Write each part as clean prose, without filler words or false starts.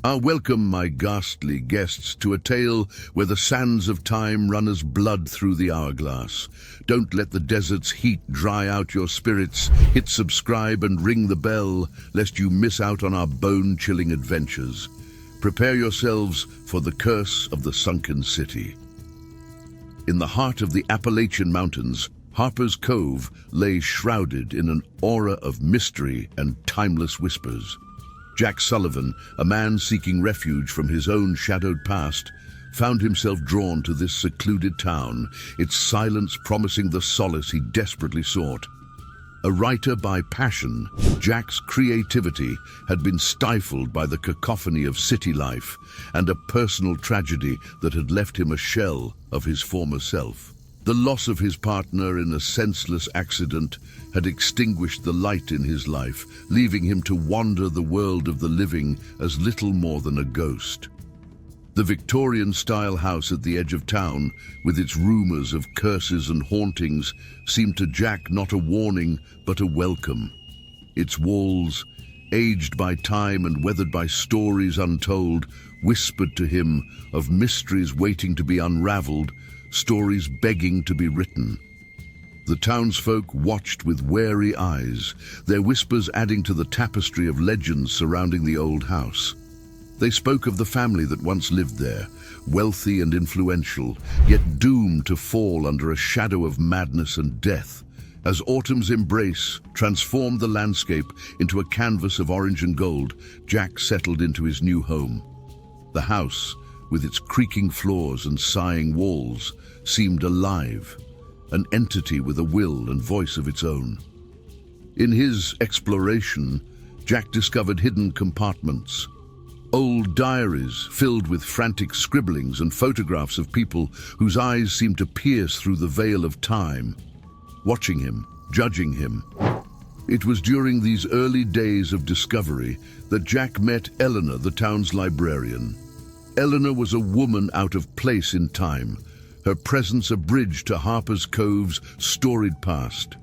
Welcome, my ghastly guests, to a tale where the sands of time run as blood through the hourglass. Don't let the desert's heat dry out your spirits. Hit subscribe and ring the bell, lest you miss out on our bone-chilling adventures. Prepare yourselves for the curse of the sunken city. In the heart of the Appalachian Mountains, Harper's Cove lay shrouded in an aura of mystery and timeless whispers. Jack Sullivan, a man seeking refuge from his own shadowed past, found himself drawn to this secluded town, its silence promising the solace he desperately sought. A writer by passion, Jack's creativity had been stifled by the cacophony of city life and a personal tragedy that had left him a shell of his former self. The loss of his partner in a senseless accident had extinguished the light in his life, leaving him to wander the world of the living as little more than a ghost. The Victorian-style house at the edge of town, with its rumors of curses and hauntings, seemed to Jack not a warning, but a welcome. Its walls, aged by time and weathered by stories untold, whispered to him of mysteries waiting to be unraveled, stories begging to be written. The townsfolk watched with wary eyes, their whispers adding to the tapestry of legends surrounding the old house. They spoke of the family that once lived there, wealthy and influential, yet doomed to fall under a shadow of madness and death. As autumn's embrace transformed the landscape into a canvas of orange and gold, Jack settled into his new home. The house, with its creaking floors and sighing walls, seemed alive, an entity with a will and voice of its own. In his exploration, Jack discovered hidden compartments, old diaries filled with frantic scribblings and photographs of people whose eyes seemed to pierce through the veil of time, watching him, judging him. It was during these early days of discovery that Jack met Eleanor, the town's librarian. Eleanor was a woman out of place in time, her presence a bridge to Harper's Cove's storied past.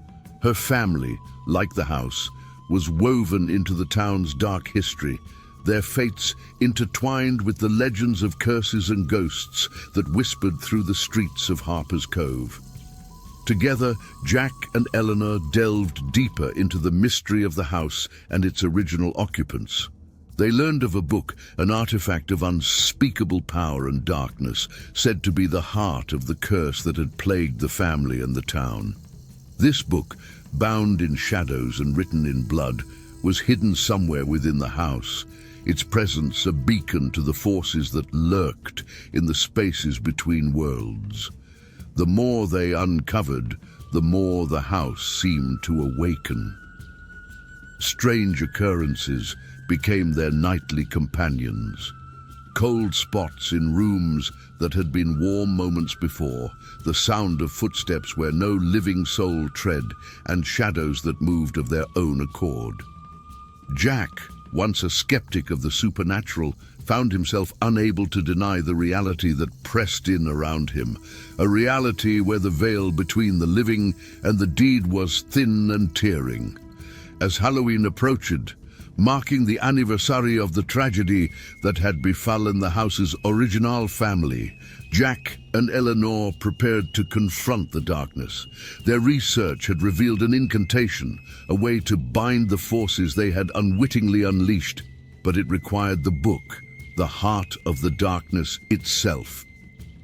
Her family, like the house, was woven into the town's dark history, their fates intertwined with the legends of curses and ghosts that whispered through the streets of Harper's Cove. Together, Jack and Eleanor delved deeper into the mystery of the house and its original occupants. They learned of a book, an artifact of unspeakable power and darkness, said to be the heart of the curse that had plagued the family and the town. This book, bound in shadows and written in blood, was hidden somewhere within the house, its presence a beacon to the forces that lurked in the spaces between worlds. The more they uncovered, the more the house seemed to awaken. Strange occurrences became their nightly companions. Cold spots in rooms that had been warm moments before, the sound of footsteps where no living soul tread, and shadows that moved of their own accord. Jack, once a skeptic of the supernatural, found himself unable to deny the reality that pressed in around him, a reality where the veil between the living and the dead was thin and tearing. As Halloween approached, marking the anniversary of the tragedy that had befallen the house's original family, Jack and Eleanor prepared to confront the darkness. Their research had revealed an incantation, a way to bind the forces they had unwittingly unleashed, but it required the book, the heart of the darkness itself.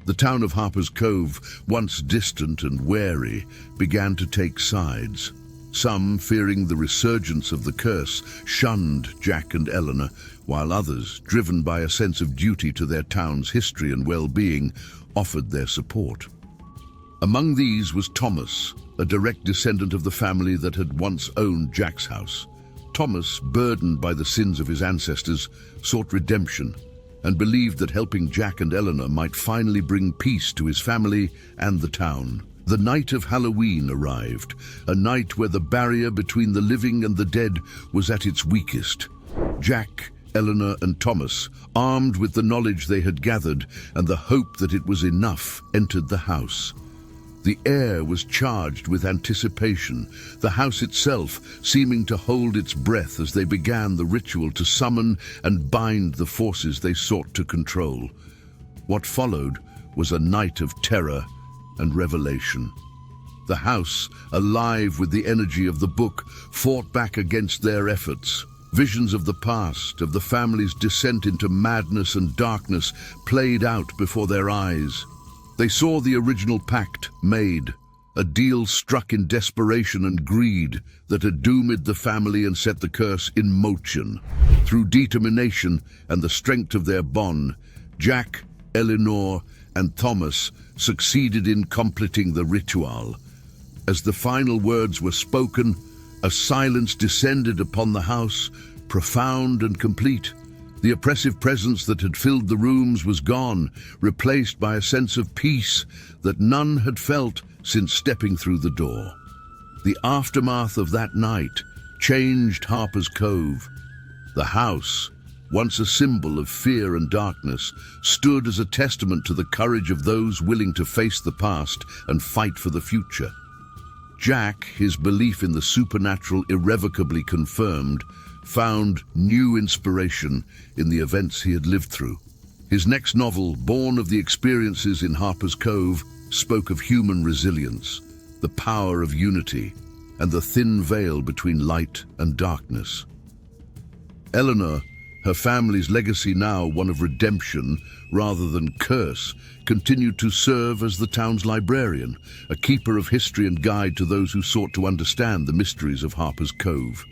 The town of Harper's Cove, once distant and wary, began to take sides. Some, fearing the resurgence of the curse, shunned Jack and Eleanor, while others, driven by a sense of duty to their town's history and well-being, offered their support. Among these was Thomas, a direct descendant of the family that had once owned Jack's house. Thomas, burdened by the sins of his ancestors, sought redemption and believed that helping Jack and Eleanor might finally bring peace to his family and the town. The night of Halloween arrived, a night where the barrier between the living and the dead was at its weakest. Jack, Eleanor, and Thomas, armed with the knowledge they had gathered and the hope that it was enough, entered the house. The air was charged with anticipation, the house itself seeming to hold its breath as they began the ritual to summon and bind the forces they sought to control. What followed was a night of terror and revelation. The house, alive with the energy of the book, fought back against their efforts. Visions of the past, of the family's descent into madness and darkness, played out before their eyes. They saw the original pact made, a deal struck in desperation and greed that had doomed the family and set the curse in motion. Through determination and the strength of their bond, Jack, Eleanor, and Thomas succeeded in completing the ritual. As the final words were spoken, a silence descended upon the house, profound and complete. The oppressive presence that had filled the rooms was gone, replaced by a sense of peace that none had felt since stepping through the door. The aftermath of that night changed Harper's Cove. The house, once a symbol of fear and darkness, stood as a testament to the courage of those willing to face the past and fight for the future. Jack, his belief in the supernatural irrevocably confirmed, found new inspiration in the events he had lived through. His next novel, born of the experiences in Harper's Cove, spoke of human resilience, the power of unity, and the thin veil between light and darkness. Eleanor, her family's legacy now one of redemption rather than curse, continued to serve as the town's librarian, a keeper of history and guide to those who sought to understand the mysteries of Harper's Cove.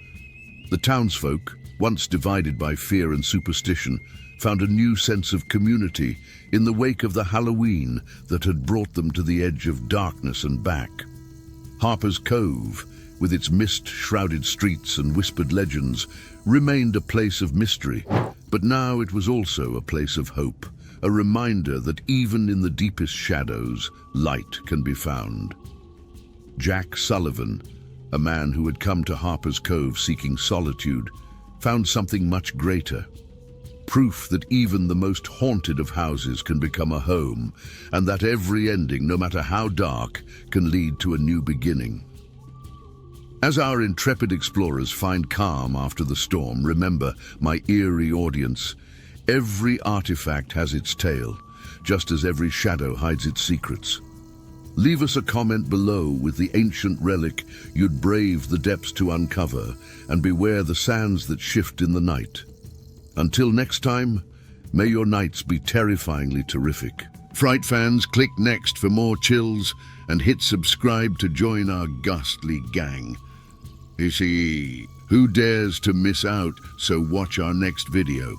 The townsfolk, once divided by fear and superstition, found a new sense of community in the wake of the Halloween that had brought them to the edge of darkness and back. Harper's Cove, with its mist-shrouded streets and whispered legends, remained a place of mystery, but now it was also a place of hope, a reminder that even in the deepest shadows, light can be found. Jack Sullivan, a man who had come to Harper's Cove seeking solitude, found something much greater. Proof that even the most haunted of houses can become a home, and that every ending, no matter how dark, can lead to a new beginning. As our intrepid explorers find calm after the storm, remember, my eerie audience, every artifact has its tale, just as every shadow hides its secrets. Leave us a comment below with the ancient relic you'd brave the depths to uncover, and beware the sands that shift in the night. Until next time, may your nights be terrifyingly terrific. Fright fans, click next for more chills and hit subscribe to join our ghastly gang. You see, who dares to miss out, so watch our next video.